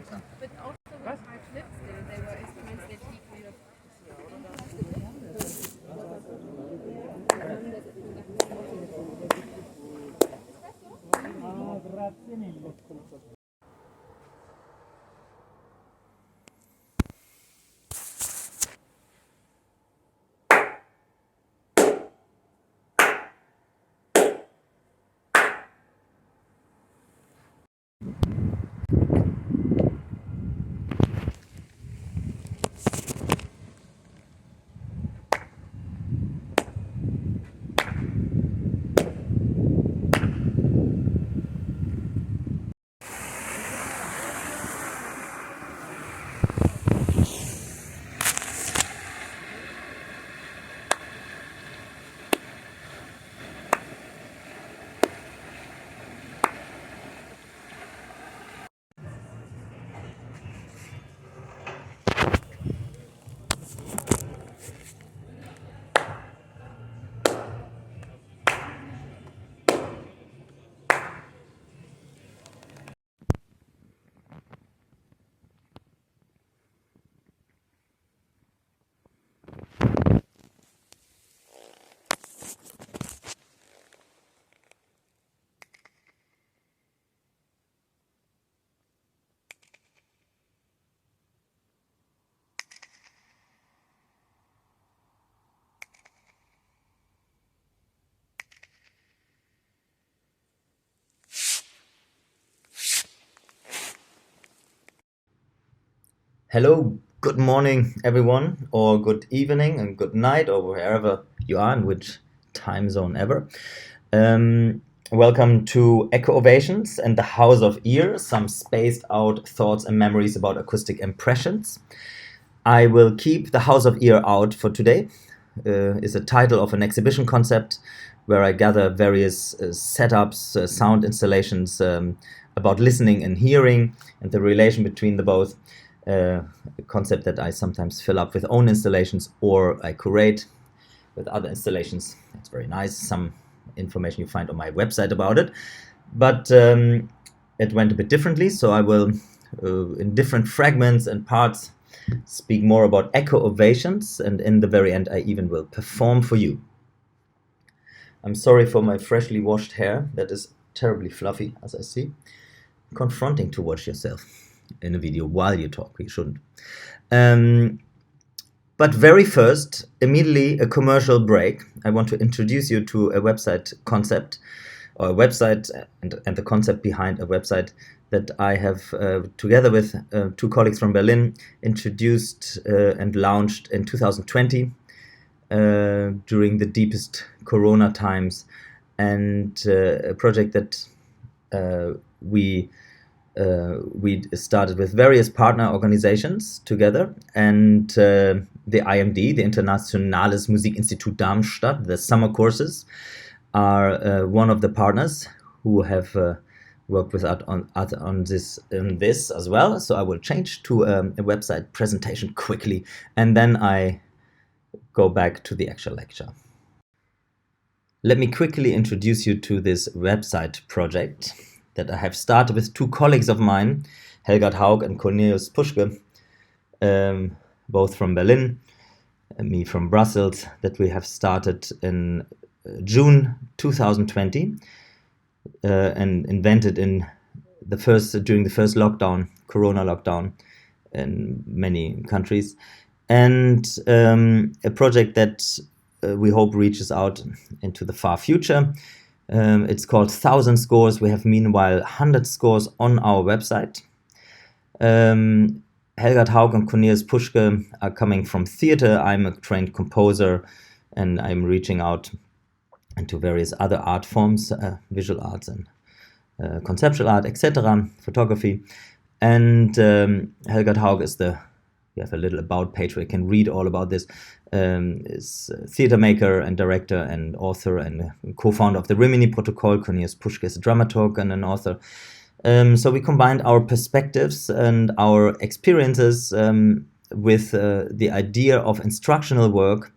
But also with high flips, they were instruments that he kind of. Grazie mille. Hello, good morning, everyone, or good evening and good night, or wherever you are, in which time zone ever. Welcome to Echo-Ovations and the House of Ear, some spaced out thoughts and memories about acoustic impressions. I will keep the House of Ear out for today. Is a title of an exhibition concept where I gather various setups, sound installations about listening and hearing and the relation between the both. A concept that I sometimes fill up with own installations or I curate with other installations. It's very nice. Some information you find on my website about it. But it went a bit differently, so I will, in different fragments and parts, speak more about Echo-Ovations, and in the very end I even will perform for you. I'm sorry for my freshly washed hair. That is terribly fluffy, as I see. Confronting to watch yourself in a video while you talk. You shouldn't. But very first, immediately a commercial break. I want to introduce you to a website concept, or a website and the concept behind a website that I have, together with two colleagues from Berlin, introduced and launched in 2020 during the deepest Corona times, and a project that we started with various partner organizations together, and the IMD, the Internationales Musikinstitut Darmstadt, the summer courses, are one of the partners who have worked with us on this as well. So I will change to a website presentation quickly, and then I go back to the actual lecture. Let me quickly introduce you to this website project that I have started with two colleagues of mine, Helga Haug and Cornelius Puschke, both from Berlin, and me from Brussels, that we have started in June 2020 and invented during the first lockdown, Corona lockdown in many countries, and a project that we hope reaches out into the far future. It's called 1,000 Scores. We have meanwhile 100 scores on our website. Helga Haug and Cornelius Puschke are coming from theater. I'm a trained composer, and I'm reaching out into various other art forms, visual arts and conceptual art, etc., photography. And Helga Haug is we have a little about page where you can read all about this. Is a theater maker and director and author and co-founder of the Rimini Protocol. Cornelius Puschke is a dramaturg and an author. So we combined our perspectives and our experiences with the idea of instructional work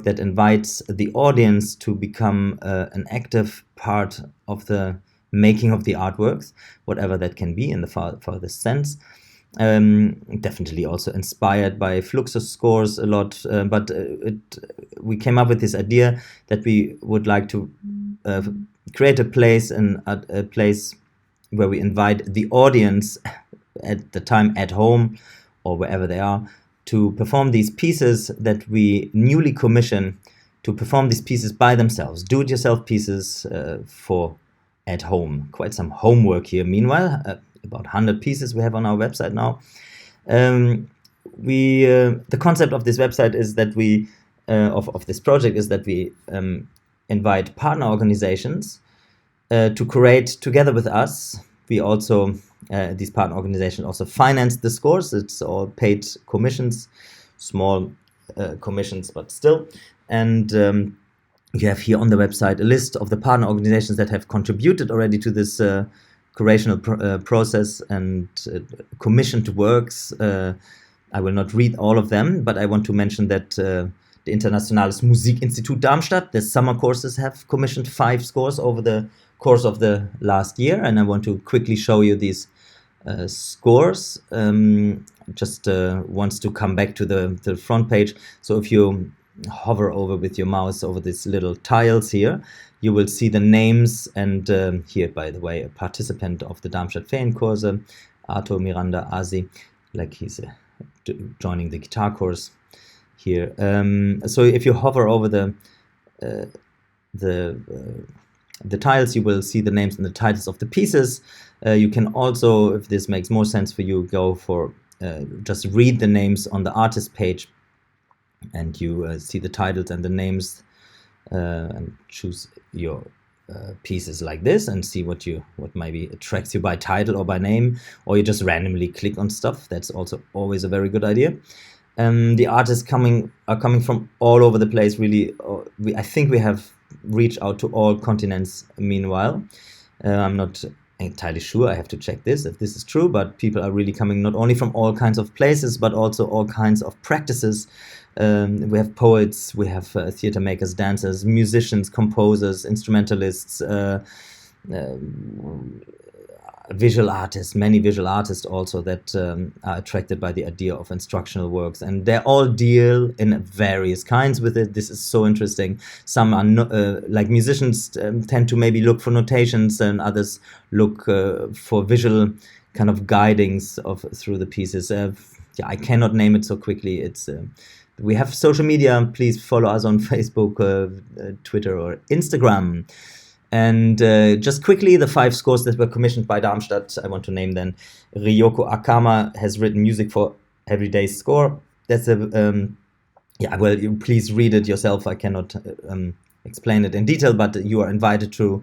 that invites the audience to become an active part of the making of the artworks, whatever that can be in the farthest sense. Definitely also inspired by Fluxus scores a lot, but we came up with this idea that we would like to create a place where we invite the audience at the time at home or wherever they are to perform these pieces that we newly commission, to perform these pieces by themselves, do-it-yourself pieces for at home. Quite some homework here. Meanwhile, about 100 pieces we have on our website now. The concept of this website is that of this project is that we invite partner organizations to create together with us. We also, these partner organizations also finance the scores. It's all paid commissions, small commissions, but still. And you have here on the website a list of the partner organizations that have contributed already to this curational process and commissioned works. I will not read all of them, but I want to mention that the Internationales Musikinstitut Darmstadt, the summer courses, have commissioned 5 scores over the course of the last year, and I want to quickly show you these scores. Just wants to come back to the front page. So if you hover over with your mouse over these little tiles here, you will see the names, and here, by the way, a participant of the Darmstadt Ferienkurse, Arthur Miranda Asi, like he's joining the guitar course here. So if you hover over the tiles, you will see the names and the titles of the pieces. You can also, if this makes more sense for you, go for just read the names on the artist page, and you see the titles and the names, and choose your pieces like this and see what maybe attracts you by title or by name, or you just randomly click on stuff. That's also always a very good idea. The artists are coming from all over the place, really. I think we have reached out to all continents meanwhile. I'm not entirely sure, I have to check this if this is true, but people are really coming not only from all kinds of places, but also all kinds of practices. We have poets, we have theater makers, dancers, musicians, composers, instrumentalists, visual artists, many visual artists also that are attracted by the idea of instructional works, and they all deal in various kinds with it. This is so interesting. Some are like musicians tend to maybe look for notations, and others look for visual kind of guidings through the pieces. I cannot name it so quickly. It's we have social media. Please follow us on Facebook, Twitter, or Instagram. And just quickly, the 5 scores that were commissioned by Darmstadt, I want to name them. Ryoko Akama has written music for Everyday's score. That's you please read it yourself. I cannot explain it in detail, but you are invited to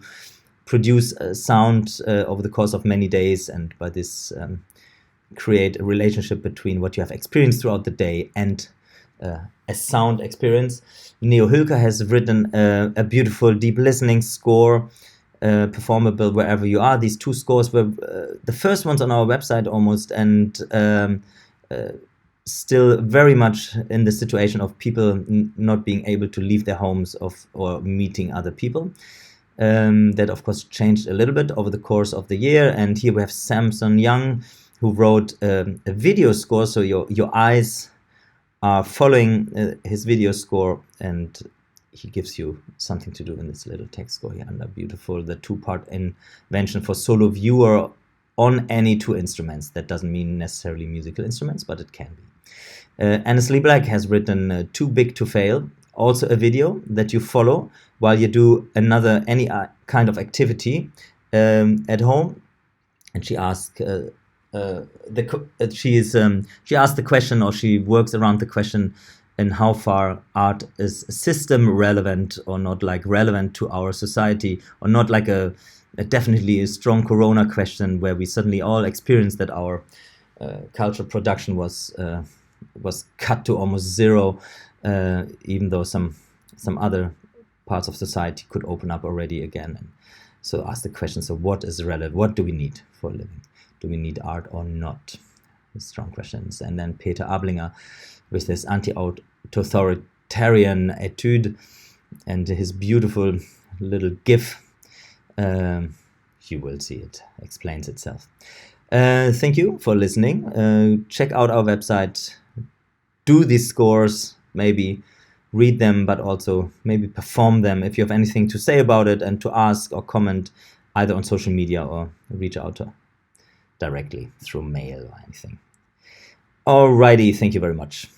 produce sound over the course of many days, and by this create a relationship between what you have experienced throughout the day and a sound experience. Hülker has written a beautiful deep listening score, performable wherever you are. These 2 scores were the first ones on our website almost, and still very much in the situation of people not being able to leave their homes or meeting other people. That of course changed a little bit over the course of the year, and here we have Samson Young, who wrote a video score, so your eyes are following his video score, and he gives you something to do in this little text score here under beautiful, the 2-part invention for solo viewer on any 2 instruments. That doesn't mean necessarily musical instruments, but it can be. Annesley has written Too Big to Fail, also a video that you follow while you do any kind of activity at home, and she asked she asked the question, or she works around the question, in how far art is system relevant or not, like relevant to our society, or not, like definitely a strong corona question where we suddenly all experienced that our cultural production was cut to almost zero, even though some other parts of society could open up already again. And so ask the question, so what is relevant? What do we need for a living? Do we need art or not? Strong questions. And then Peter Ablinger with his anti-authoritarian etude and his beautiful little GIF. You will see it explains itself. Thank you for listening. Check out our website. Do these scores, maybe read them, but also maybe perform them if you have anything to say about it and to ask or comment either on social media or reach out directly through mail or anything. Alrighty, thank you very much.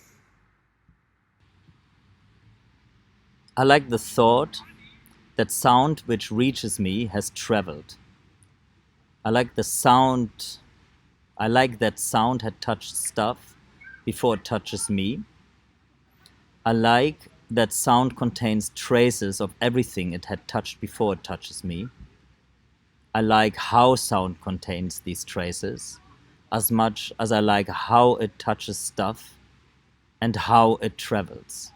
I like the thought that sound which reaches me has traveled. I like that sound had touched stuff before it touches me. I like that sound contains traces of everything it had touched before it touches me. I like how sound contains these traces as much as I like how it touches stuff and how it travels.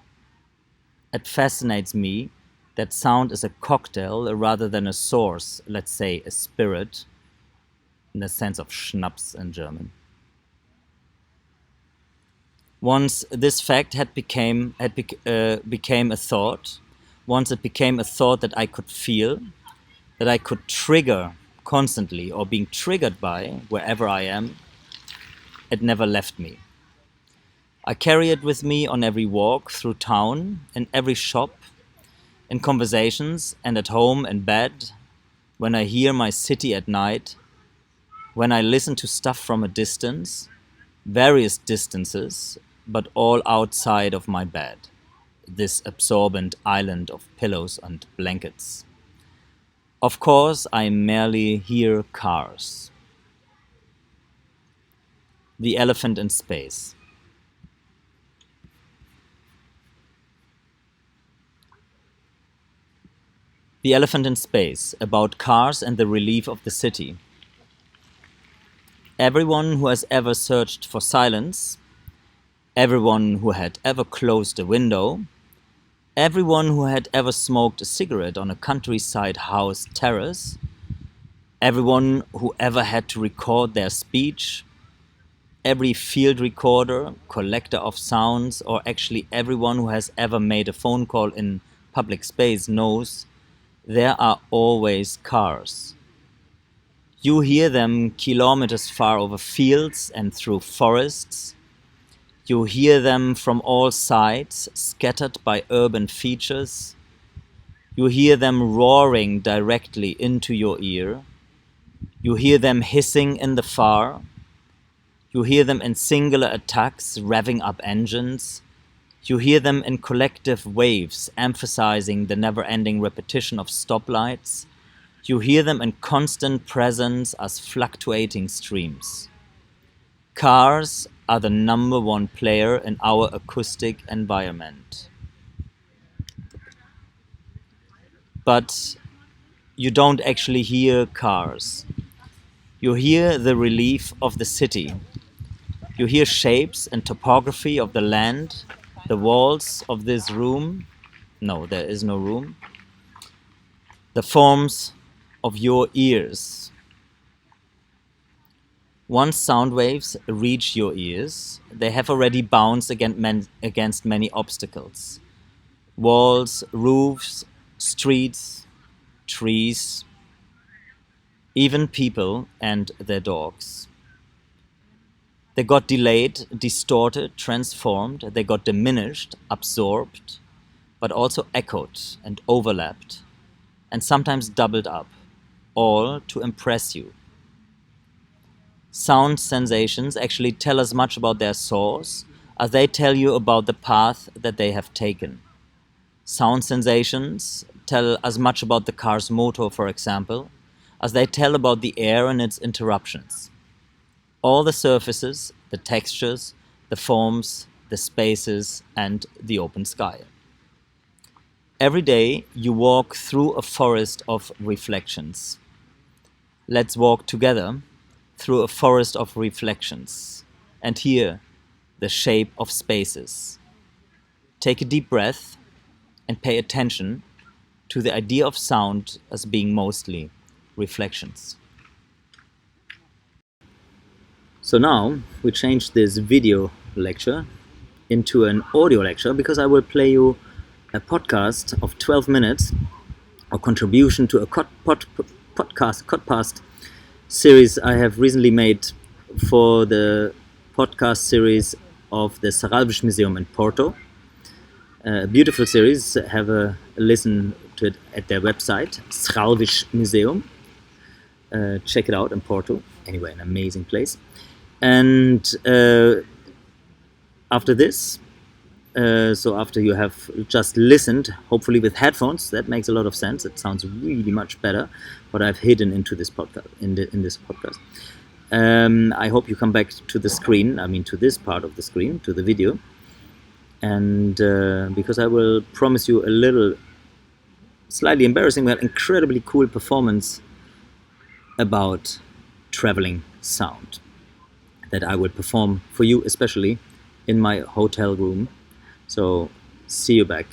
It fascinates me that sound is a cocktail rather than a source, let's say a spirit, in the sense of Schnaps in German. Once this fact became a thought, once it became a thought that I could feel, that I could trigger constantly or being triggered by wherever I am, it never left me. I carry it with me on every walk through town, in every shop, in conversations and at home in bed, when I hear my city at night, when I listen to stuff from a distance, various distances, but all outside of my bed, this absorbent island of pillows and blankets. Of course, I merely hear cars. The elephant in space. The elephant in space, about cars and the relief of the city. Everyone who has ever searched for silence, everyone who had ever closed a window, everyone who had ever smoked a cigarette on a countryside house terrace, everyone who ever had to record their speech, every field recorder, collector of sounds, or actually everyone who has ever made a phone call in public space knows there are always cars. You hear them kilometers far over fields and through forests. You hear them from all sides, scattered by urban features. You hear them roaring directly into your ear. You hear them hissing in the far. You hear them in singular attacks, revving up engines. You hear them in collective waves, emphasizing the never-ending repetition of stoplights. You hear them in constant presence as fluctuating streams. Cars are the number one player in our acoustic environment. But you don't actually hear cars. You hear the relief of the city. You hear shapes and topography of the land, the walls of this room. No, there is no room. The forms of your ears. Once sound waves reach your ears, they have already bounced against many obstacles. Walls, roofs, streets, trees, even people and their dogs. They got delayed, distorted, transformed, they got diminished, absorbed, but also echoed and overlapped, and sometimes doubled up, all to impress you. Sound sensations actually tell as much about their source as they tell you about the path that they have taken. Sound sensations tell as much about the car's motor, for example, as they tell about the air and its interruptions. All the surfaces, the textures, the forms, the spaces, and the open sky. Every day you walk through a forest of reflections. Let's walk together through a forest of reflections and hear the shape of spaces. Take a deep breath and pay attention to the idea of sound as being mostly reflections. So now we change this video lecture into an audio lecture because I will play you a podcast of 12 minutes, a contribution to a podcast series I have recently made for the podcast series of the Helbich Museum in Porto. A beautiful series. Have a listen to it at their website, Helbich Museum. Check it out in Porto. Anyway, an amazing place. And after this, so after you have just listened, hopefully with headphones, that makes a lot of sense. It sounds really much better. What I've hidden into this podcast, in this podcast. I hope you come back to the screen. I mean, to this part of the screen, to the video, and because I will promise you a little, slightly embarrassing but incredibly cool performance about traveling sound that I will perform for you, especially in my hotel room. So see you back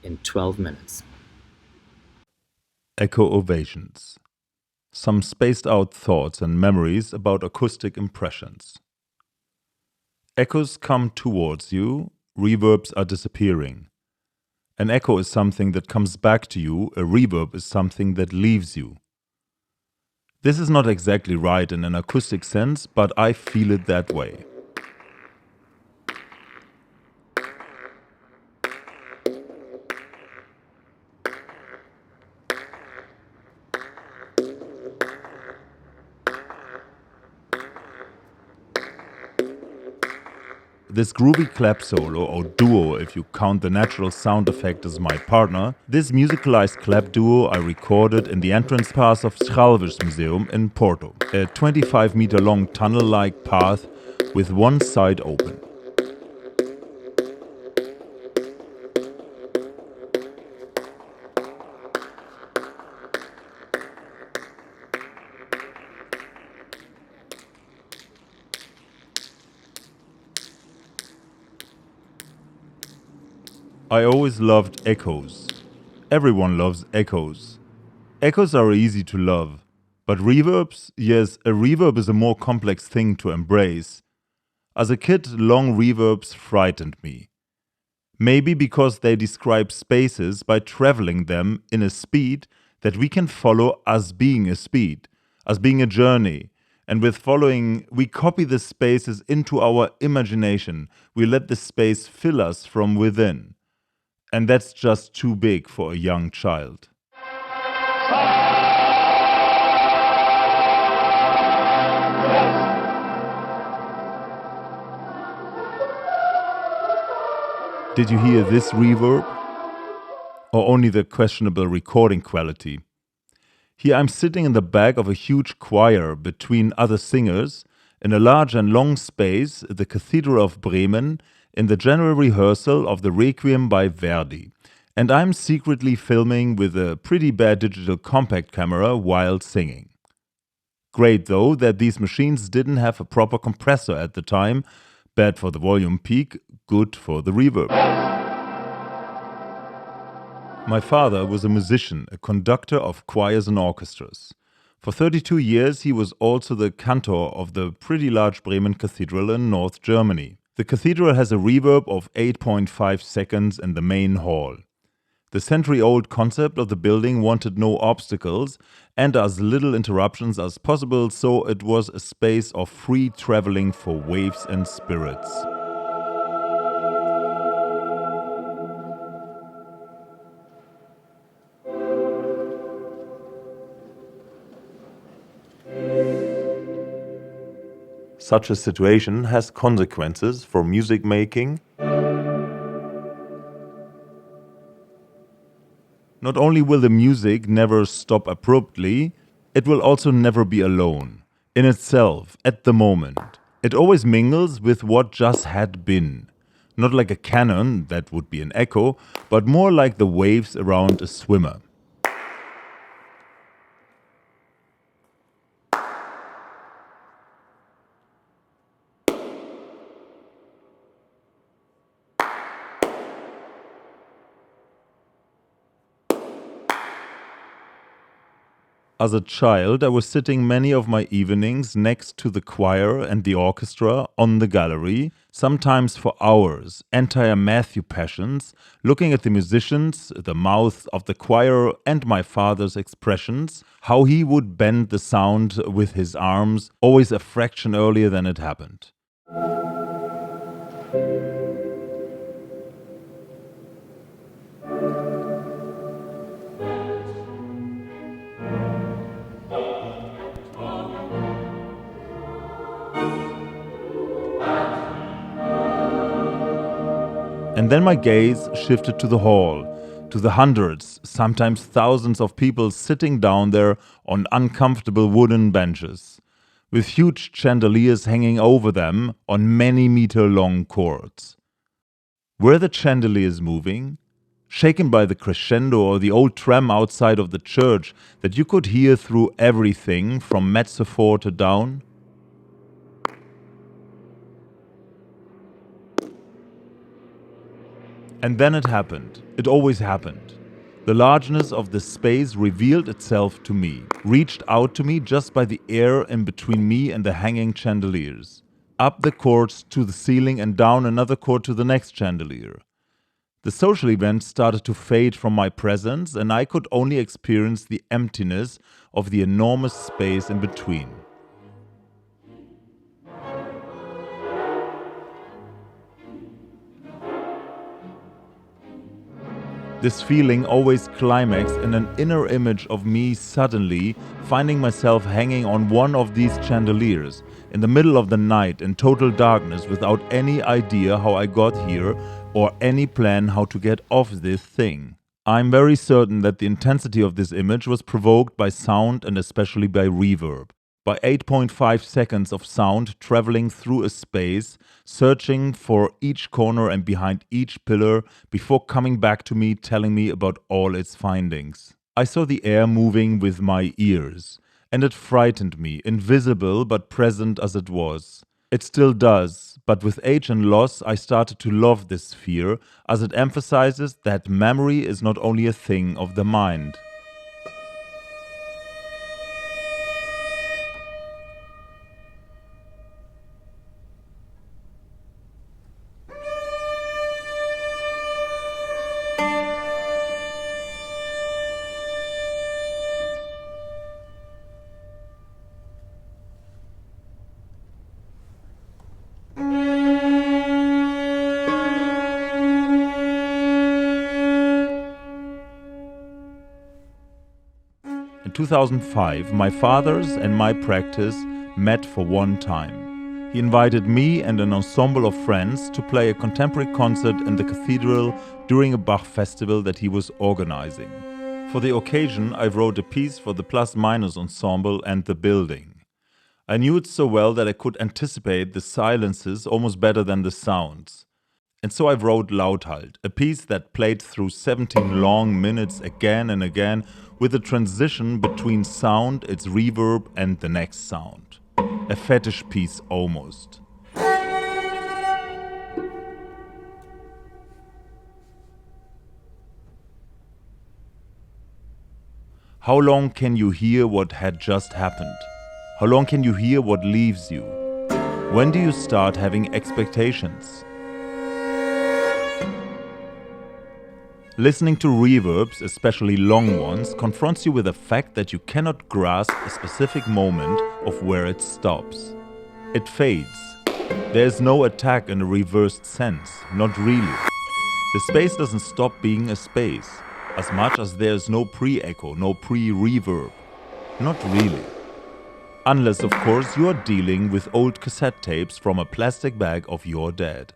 in 12 minutes. Echo-Ovations. Some spaced out thoughts and memories about acoustic impressions. Echoes come towards you, reverbs are disappearing. An echo is something that comes back to you, a reverb is something that leaves you. This is not exactly right in an acoustic sense, but I feel it that way. This groovy clap solo, or duo if you count the natural sound effect as my partner, this musicalized clap duo I recorded in the entrance pass of Helbich Museum in Porto, a 25-meter long tunnel-like path with one side open. I always loved echoes. Everyone loves echoes. Echoes are easy to love. But reverbs? Yes, a reverb is a more complex thing to embrace. As a kid, long reverbs frightened me. Maybe because they describe spaces by traveling them in a speed that we can follow as being a speed, as being a journey. And with following, we copy the spaces into our imagination. We let the space fill us from within. And that's just too big for a young child. Did you hear this reverb? Or only the questionable recording quality? Here I'm sitting in the back of a huge choir between other singers in a large and long space, the Cathedral of Bremen, in the general rehearsal of the Requiem by Verdi. And I'm secretly filming with a pretty bad digital compact camera while singing. Great though that these machines didn't have a proper compressor at the time, bad for the volume peak, good for the reverb. My father was a musician, a conductor of choirs and orchestras. For 32 years he was also the cantor of the pretty large Bremen Cathedral in North Germany. The cathedral has a reverb of 8.5 seconds in the main hall. The century-old concept of the building wanted no obstacles and as little interruptions as possible, so it was a space of free traveling for waves and spirits. Such a situation has consequences for music making. Not only will the music never stop abruptly, it will also never be alone, in itself, at the moment. It always mingles with what just had been. Not like a cannon, that would be an echo, but more like the waves around a swimmer. As a child, I was sitting many of my evenings next to the choir and the orchestra on the gallery, sometimes for hours, entire Matthew passions, looking at the musicians, the mouths of the choir, and my father's expressions, how he would bend the sound with his arms, always a fraction earlier than it happened. And then my gaze shifted to the hall, to the hundreds, sometimes thousands of people sitting down there on uncomfortable wooden benches, with huge chandeliers hanging over them on many meter-long cords. Were the chandeliers moving? Shaken by the crescendo or the old tram outside of the church that you could hear through everything from mezzo forte down? And then it happened. It always happened. The largeness of the space revealed itself to me, reached out to me just by the air in between me and the hanging chandeliers. Up the cords to the ceiling and down another cord to the next chandelier. The social event started to fade from my presence, and I could only experience the emptiness of the enormous space in between. This feeling always climaxed in an inner image of me suddenly finding myself hanging on one of these chandeliers in the middle of the night in total darkness without any idea how I got here or any plan how to get off this thing. I'm very certain that the intensity of this image was provoked by sound and especially by reverb. By 8.5 seconds of sound traveling through a space, searching for each corner and behind each pillar before coming back to me telling me about all its findings. I saw the air moving with my ears, and it frightened me, invisible but present as it was. It still does, but with age and loss I started to love this fear, as it emphasizes that memory is not only a thing of the mind. In 2005, my father's and my practice met for one time. He invited me and an ensemble of friends to play a contemporary concert in the cathedral during a Bach festival that he was organizing. For the occasion, I wrote a piece for the Plus Minus ensemble and the building. I knew it so well that I could anticipate the silences almost better than the sounds. And so I wrote Lauthalt, a piece that played through 17 long minutes again and again, with a transition between sound, its reverb, and the next sound. A fetish piece almost. How long can you hear what had just happened? How long can you hear what leaves you? When do you start having expectations? Listening to reverbs, especially long ones, confronts you with the fact that you cannot grasp a specific moment of where it stops. It fades. There is no attack in a reversed sense, not really. The space doesn't stop being a space, as much as there is no pre-echo, no pre-reverb. Not really. Unless, of course, you are dealing with old cassette tapes from a plastic bag of your dad.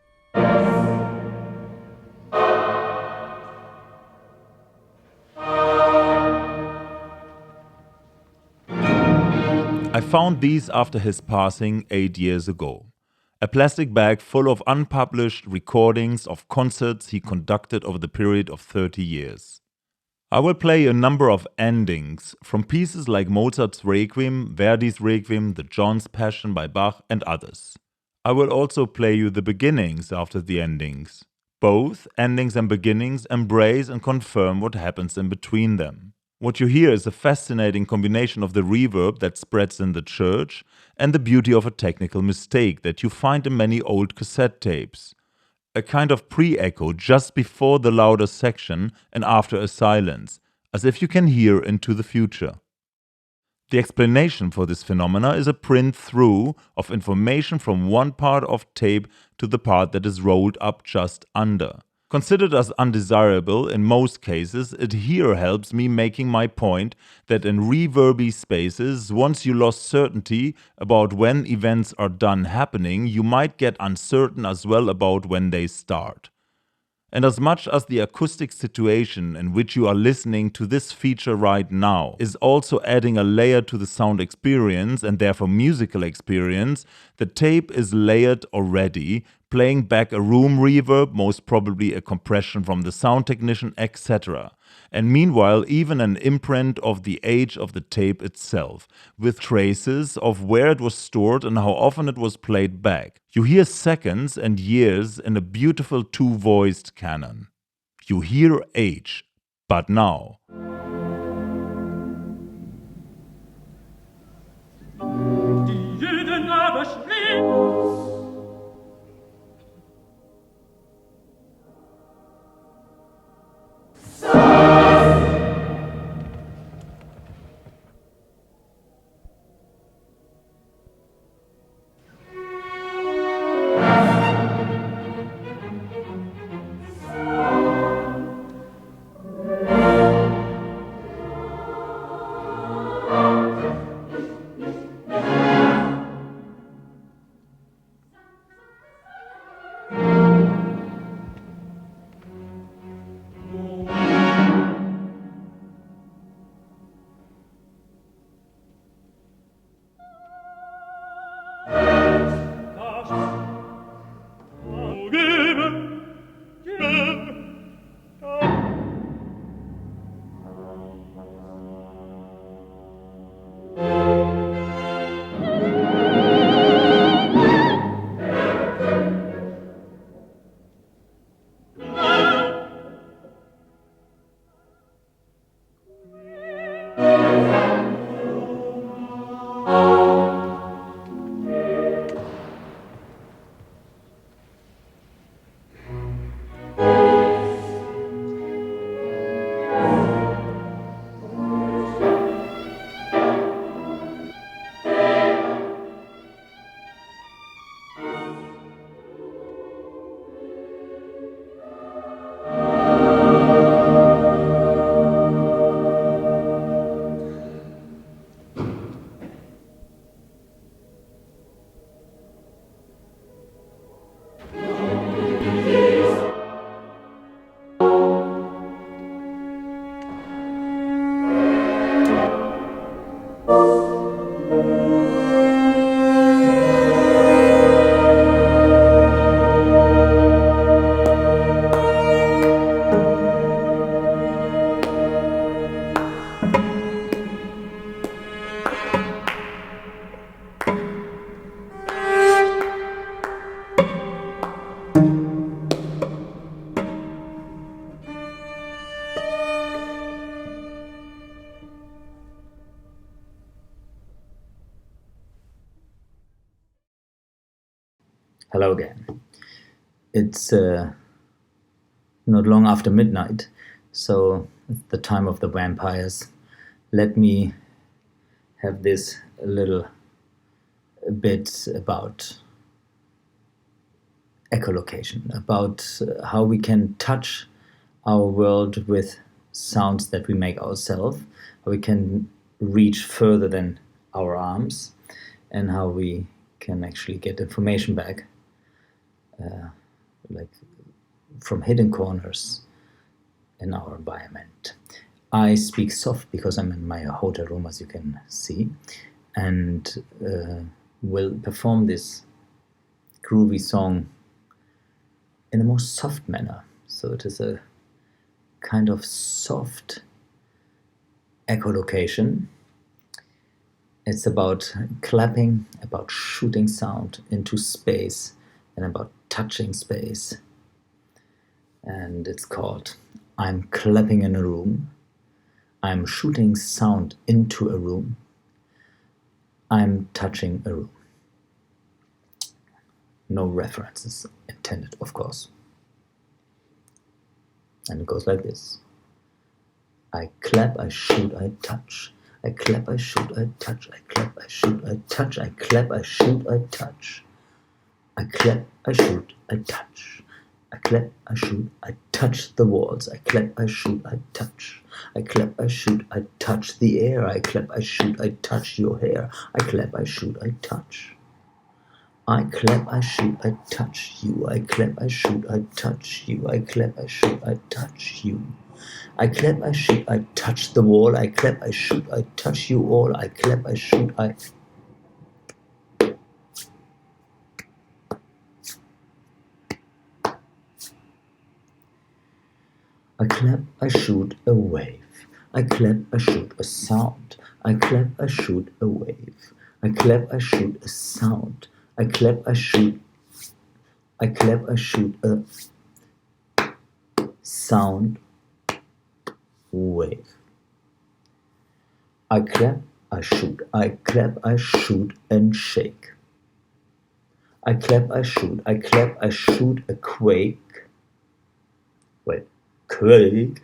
I found these after his passing 8 years ago. A plastic bag full of unpublished recordings of concerts he conducted over the period of 30 years. I will play a number of endings from pieces like Mozart's Requiem, Verdi's Requiem, the John's Passion by Bach, and others. I will also play you the beginnings after the endings. Both endings and beginnings embrace and confirm what happens in between them. What you hear is a fascinating combination of the reverb that spreads in the church and the beauty of a technical mistake that you find in many old cassette tapes. A kind of pre-echo just before the louder section and after a silence, as if you can hear into the future. The explanation for this phenomena is a print through of information from one part of tape to the part that is rolled up just under. Considered as undesirable in most cases, it here helps me making my point that in reverby spaces, once you lost certainty about when events are done happening, you might get uncertain as well about when they start. And as much as the acoustic situation in which you are listening to this feature right now is also adding a layer to the sound experience and therefore musical experience, the tape is layered already, playing back a room reverb, most probably a compression from the sound technician, etc. And meanwhile even an imprint of the age of the tape itself, with traces of where it was stored and how often it was played back. You hear seconds and years in a beautiful two-voiced canon. You hear age, but now. Hello again. It's not long after midnight, so it's the time of the vampires. Let me have this little bit about echolocation, about how we can touch our world with sounds that we make ourselves, how we can reach further than our arms, and how we can actually get information back, like from hidden corners in our environment. I speak soft because I'm in my hotel room, as you can see, and will perform this groovy song in a more soft manner. So it is a kind of soft echolocation. It's about clapping, about shooting sound into space, and about touching space. And it's called I'm Clapping in a Room. I'm shooting sound into a room. I'm touching a room. No references intended, of course. And it goes like this. I clap, I shoot, I touch. I clap, I shoot, I touch. I clap, I shoot, I touch. I clap, I shoot, I touch. I clap, I shoot, I touch. I clap, I shoot, I touch the walls. I clap, I shoot, I touch. I clap, I shoot, I touch the air. I clap, I shoot, I touch your hair. I clap, I shoot, I touch. I clap, I shoot, I touch you. I clap, I shoot, I touch you. I clap, I shoot, I touch you. I clap, I shoot, I touch the wall. I clap, I shoot, I touch you all. I clap, I shoot, I... I clap, I shoot a wave. I clap, I shoot a sound. I clap, I shoot a wave. I clap, I shoot a sound. I clap, I shoot a sound wave. I clap, I shoot and shake. I clap, I shoot a quake. Wait, quake.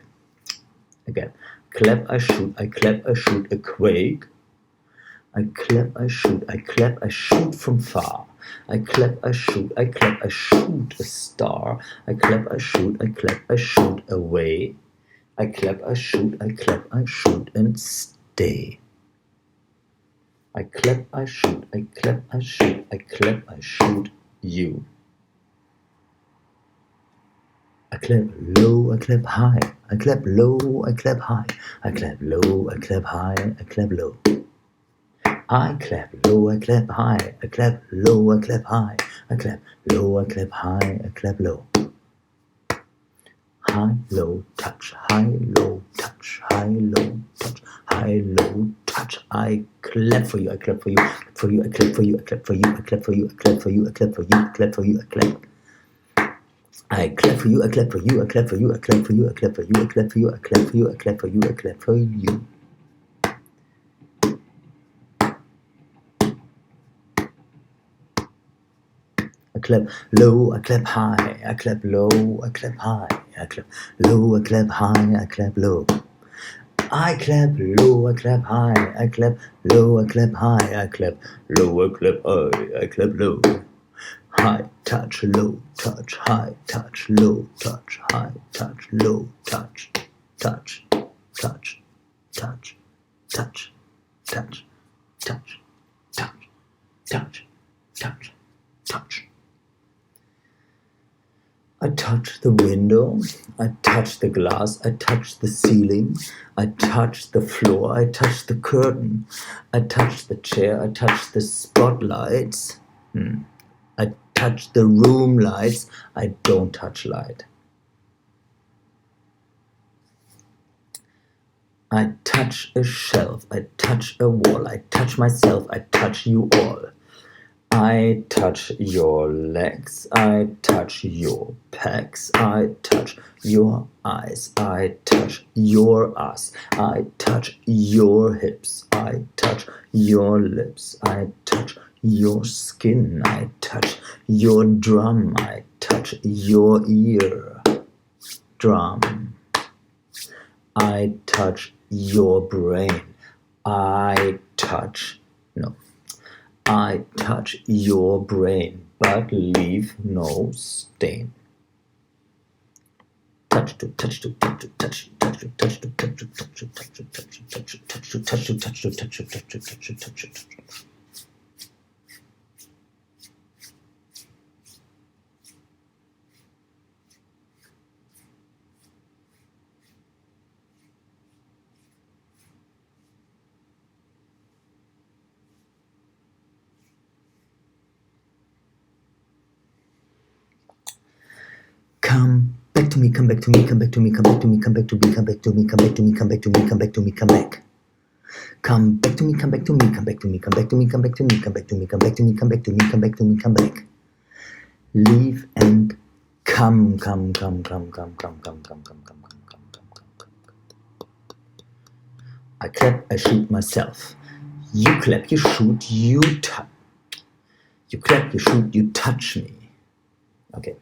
Again. Clap, I shoot a quake. I clap, I shoot from far. I clap, I shoot a star. I clap, I shoot away. I clap, I shoot and stay. I clap, I shoot you. I clap low, I clap high. I clap low, I clap high. I clap low, I clap high. I clap low. I clap low, I clap high. I clap low, I clap high. I clap low, I clap high. I clap low. High, low, touch, high, low, touch, high, low, touch, high, low, touch. I clap for you, I clap for you, I clap for you, I clap for you, I clap for you, I clap for you, I clap for you, I clap for you, I clap for you, I clap. I clap for you, I clap for you, I clap for you, I clap for you, I clap for you, I clap for you, I clap for you, I clap for you, I clap for you. I clap low, I clap high, I clap low, I clap high, I clap low, I clap high, I clap low. I clap low, I clap high, I clap low, I clap high, I clap low, I clap high, I clap low. High touch, low touch, high touch, low touch, high touch, low touch, touch, touch, touch, touch, touch, touch, touch, touch, touch, touch. I touch the window, I touch the glass, I touch the ceiling, I touch the floor, I touch the curtain, I touch the chair, I touch the spotlights, I touch the room lights, I don't touch light. I touch a shelf, I touch a wall, I touch myself, I touch you all. I touch your legs, I touch your pecs, I touch your eyes, I touch your ass, I touch your hips, I touch your lips, I touch your skin, I touch your drum, I touch your ear drum, I touch your brain, I touch your brain, but leave no stain. Touch to touch to touch to touch to touch to touch to touch to touch to touch to touch to touch to touch to touch to touch to touch to touch to touch to touch to. Come back to me, come back to me, come back to me, come back to me, come back to me, come back to me, come back to me, come back to me, come back to me, come back. Come back to me, come back to me, come back to me, come back to me, come back to me, come back to me, come back to me, come back to me, come back to me, come back. Leave and come, come, come, come, come, come, come, come, come, come, come, come, come, come. I clap, I shoot myself. You clap, you shoot, you touch. You clap, you shoot, you touch me. Okay.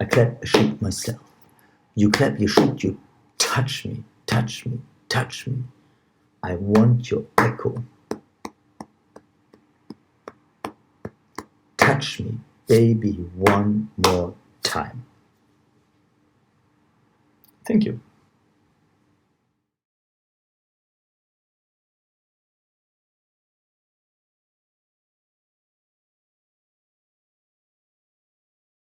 I clap, I shoot myself. You clap, you shoot, you touch me, touch me, touch me. I want your echo. Touch me, baby, one more time. Thank you.